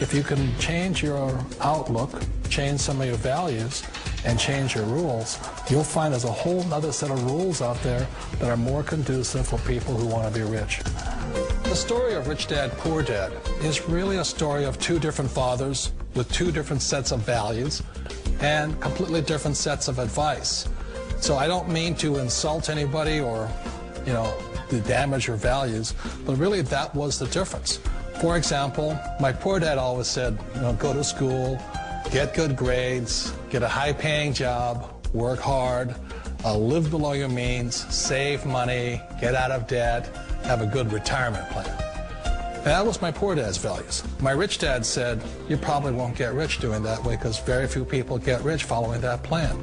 If you can change your outlook, change some of your values, and change your rules, you'll find there's a whole other set of rules out there that are more conducive for people who want to be rich. The story of Rich Dad, Poor Dad is really a story of two different fathers with two different sets of values and completely different sets of advice. So I don't mean to insult anybody or, to damage your values, but really that was the difference. For example, my poor dad always said, go to school, get good grades, get a high-paying job, work hard, live below your means, save money, get out of debt, have a good retirement plan. And that was my poor dad's values. My rich dad said, you probably won't get rich doing that way because very few people get rich following that plan.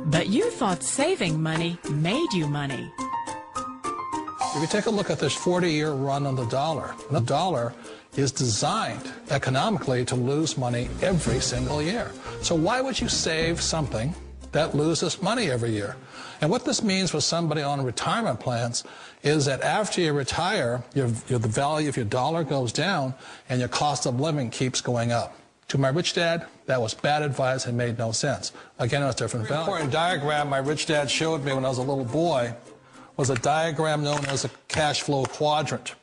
But you thought saving money made you money. If you take a look at this 40-year run on the dollar is designed economically to lose money every single year. So why would you save something that loses money every year? And what this means for somebody on retirement plans is that after you retire, the value of your dollar goes down and your cost of living keeps going up. To my rich dad, that was bad advice and made no sense. Again, it was different value. An important diagram my rich dad showed me when I was a little boy was a diagram known as a cash flow quadrant.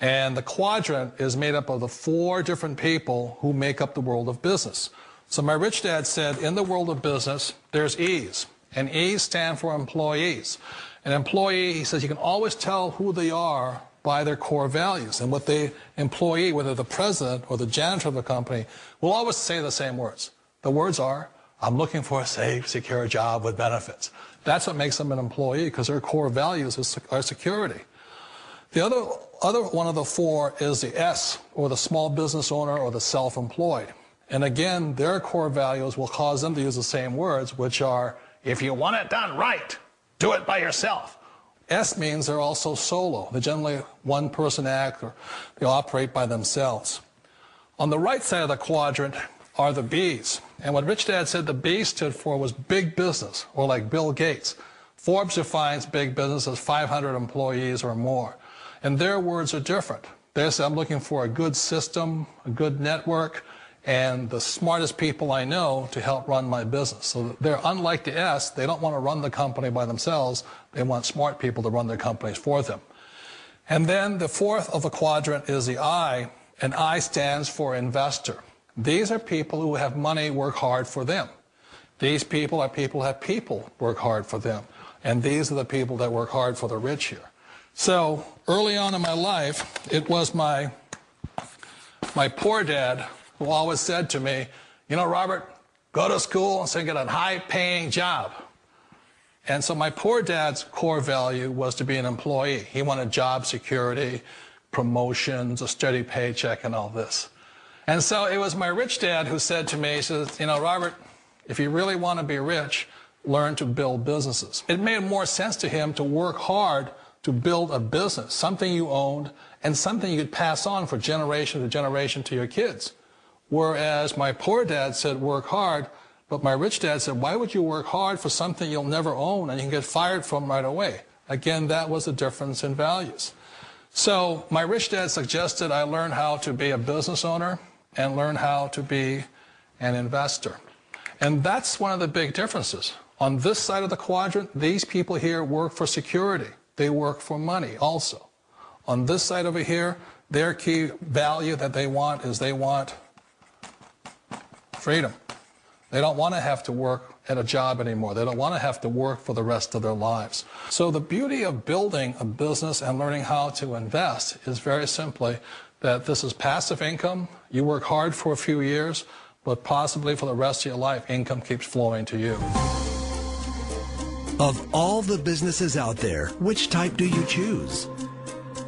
And the quadrant is made up of the 4 different people who make up the world of business. So my rich dad said, in the world of business, there's E's. And E's stand for employees. An employee, he says, you can always tell who they are by their core values. And what the employee, whether the president or the janitor of the company, will always say the same words. The words are, I'm looking for a safe, secure job with benefits. That's what makes them an employee, because their core values are security. The other one of the 4 is the S, or the small business owner or the self-employed. And again, their core values will cause them to use the same words, which are, if you want it done right, do it by yourself. S means they're also solo. They're generally one-person act, or they operate by themselves. On the right side of the quadrant are the B's. And what Rich Dad said the B stood for was big business, or like Bill Gates. Forbes defines big business as 500 employees or more. And their words are different. They say, I'm looking for a good system, a good network, and the smartest people I know to help run my business. So they're unlike the S. They don't want to run the company by themselves. They want smart people to run their companies for them. And then the 4th of the quadrant is the I, and I stands for investor. These are people who have money work hard for them. These people are people who have people work hard for them. And these are the people that work hard for the rich here. So early on in my life, it was my poor dad who always said to me, Robert, go to school and get a high-paying job. And so my poor dad's core value was to be an employee. He wanted job security, promotions, a steady paycheck, and all this. And so it was my rich dad who said to me, he says, Robert, if you really want to be rich, learn to build businesses. It made more sense to him to work hard to build a business, something you owned, and something you could pass on for generation to generation to your kids. Whereas my poor dad said work hard, but my rich dad said, why would you work hard for something you'll never own and you can get fired from right away? Again, that was the difference in values. So my rich dad suggested I learn how to be a business owner and learn how to be an investor. And that's one of the big differences. On this side of the quadrant, these people here work for security. They work for money also. On this side over here, their key value that they want is they want freedom. They don't want to have to work at a job anymore. They don't want to have to work for the rest of their lives. So the beauty of building a business and learning how to invest is very simply that this is passive income. You work hard for a few years, but possibly for the rest of your life, income keeps flowing to you. Of all the businesses out there, which type do you choose?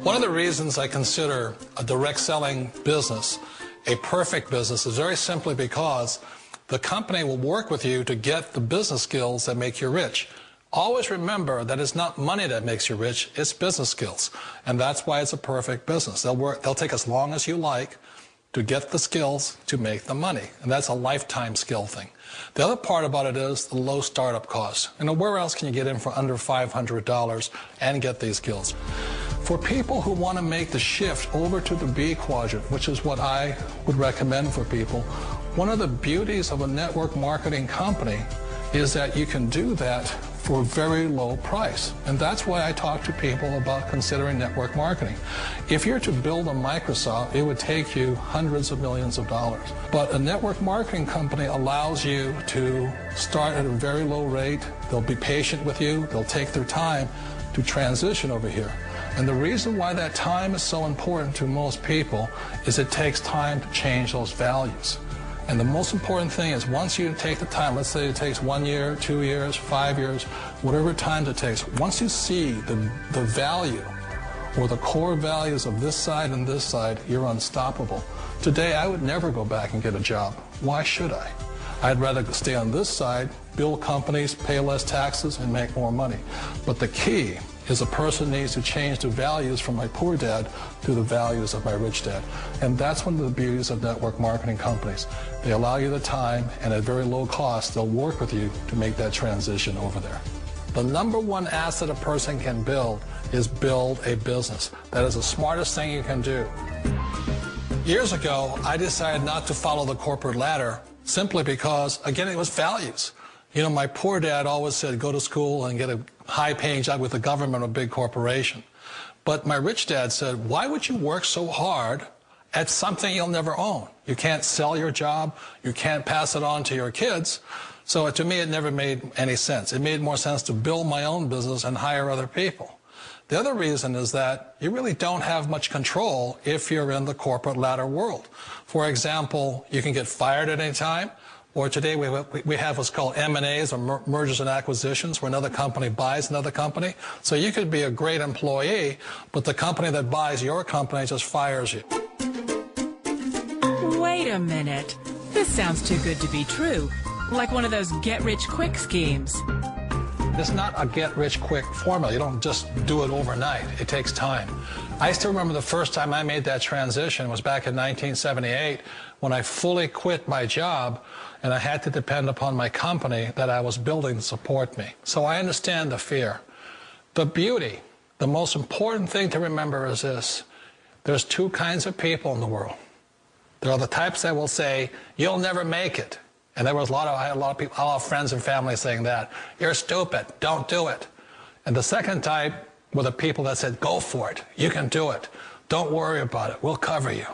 One of the reasons I consider a direct selling business a perfect business is very simply because the company will work with you to get the business skills that make you rich. Always remember that it's not money that makes you rich, it's business skills. And that's why it's a perfect business. They'll take as long as you like to get the skills to make the money. And that's a lifetime skill thing. The other part about it is the low startup cost. Where else can you get in for under $500 and get these skills? For people who want to make the shift over to the B quadrant, which is what I would recommend for people, one of the beauties of a network marketing company is that you can do that for a very low price. And that's why I talk to people about considering network marketing. If you're to build a Microsoft, it would take you hundreds of millions of dollars. But a network marketing company allows you to start at a very low rate. They'll be patient with you. They'll take their time to transition over here. And the reason why that time is so important to most people is it takes time to change those values. And the most important thing is once you take the time, let's say it takes 1 year, 2 years, 5 years, whatever time it takes, once you see the value or the core values of this side and this side, you're unstoppable. Today, I would never go back and get a job. Why should I? I'd rather stay on this side, build companies, pay less taxes, and make more money. But the key is a person needs to change the values from my poor dad to the values of my rich dad. And that's one of the beauties of network marketing companies. They allow you the time, and at very low cost, they'll work with you to make that transition over there. The number one asset a person can build is build a business. That is the smartest thing you can do. Years ago, I decided not to follow the corporate ladder simply because, again, it was values. You know, my poor dad always said, go to school and get a high-paying job with the government or a big corporation. But my rich dad said, why would you work so hard at something you'll never own? You can't sell your job. You can't pass it on to your kids. So to me, it never made any sense. It made more sense to build my own business and hire other people. The other reason is that you really don't have much control if you're in the corporate ladder world. For example, you can get fired at any time. Or today we have what's called M&As, or mergers and acquisitions, where another company buys another company. So you could be a great employee, but the company that buys your company just fires you. Wait a minute. This sounds too good to be true. Like one of those get-rich-quick schemes. It's not a get-rich-quick formula. You don't just do it overnight. It takes time. I still remember the first time I made that transition was back in 1978 when I fully quit my job and I had to depend upon my company that I was building to support me. So I understand the fear. The beauty, the most important thing to remember is this. There's two kinds of people in the world. There are the types that will say, you'll never make it. And there was I had a lot of people, a lot of friends and family saying that. You're stupid. Don't do it. And the second type were the people that said, go for it. You can do it. Don't worry about it. We'll cover you.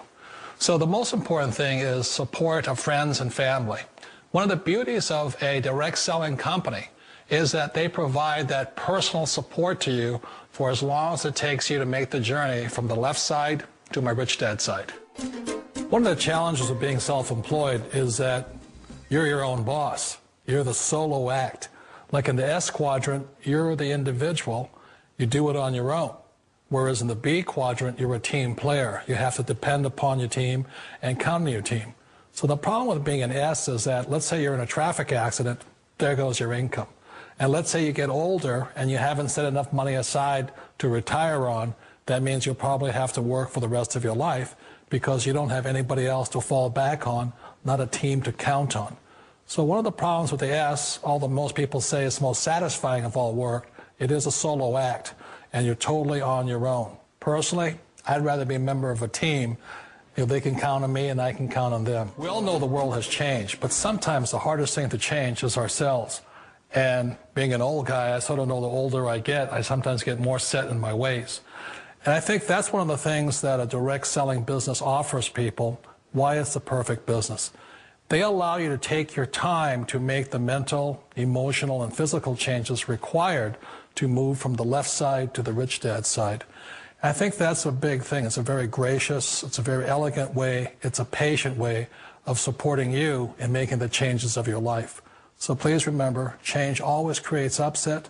So the most important thing is support of friends and family. One of the beauties of a direct selling company is that they provide that personal support to you for as long as it takes you to make the journey from the left side to my rich dad side. One of the challenges of being self-employed is that you're your own boss. You're the solo act. Like in the S quadrant, you're the individual. You do it on your own. Whereas in the B quadrant, you're a team player. You have to depend upon your team and count on your team. So the problem with being an S is that, let's say you're in a traffic accident, there goes your income. And let's say you get older and you haven't set enough money aside to retire on, that means you'll probably have to work for the rest of your life because you don't have anybody else to fall back on, not a team to count on. So one of the problems with the S, although most people say it's most satisfying of all work, it is a solo act, and you're totally on your own. Personally, I'd rather be a member of a team if they can count on me and I can count on them. We all know the world has changed, but sometimes the hardest thing to change is ourselves. And being an old guy, I sort of know the older I get, I sometimes get more set in my ways. And I think that's one of the things that a direct selling business offers people, why it's the perfect business. They allow you to take your time to make the mental, emotional, and physical changes required to move from the left side to the rich dad side. I think that's a big thing. It's a very gracious, it's a very elegant way, it's a patient way of supporting you in making the changes of your life. So please remember, change always creates upset,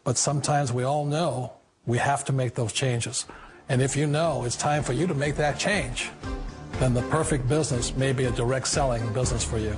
but sometimes we all know we have to make those changes. And if you know it's time for you to make that change, then the perfect business may be a direct selling business for you.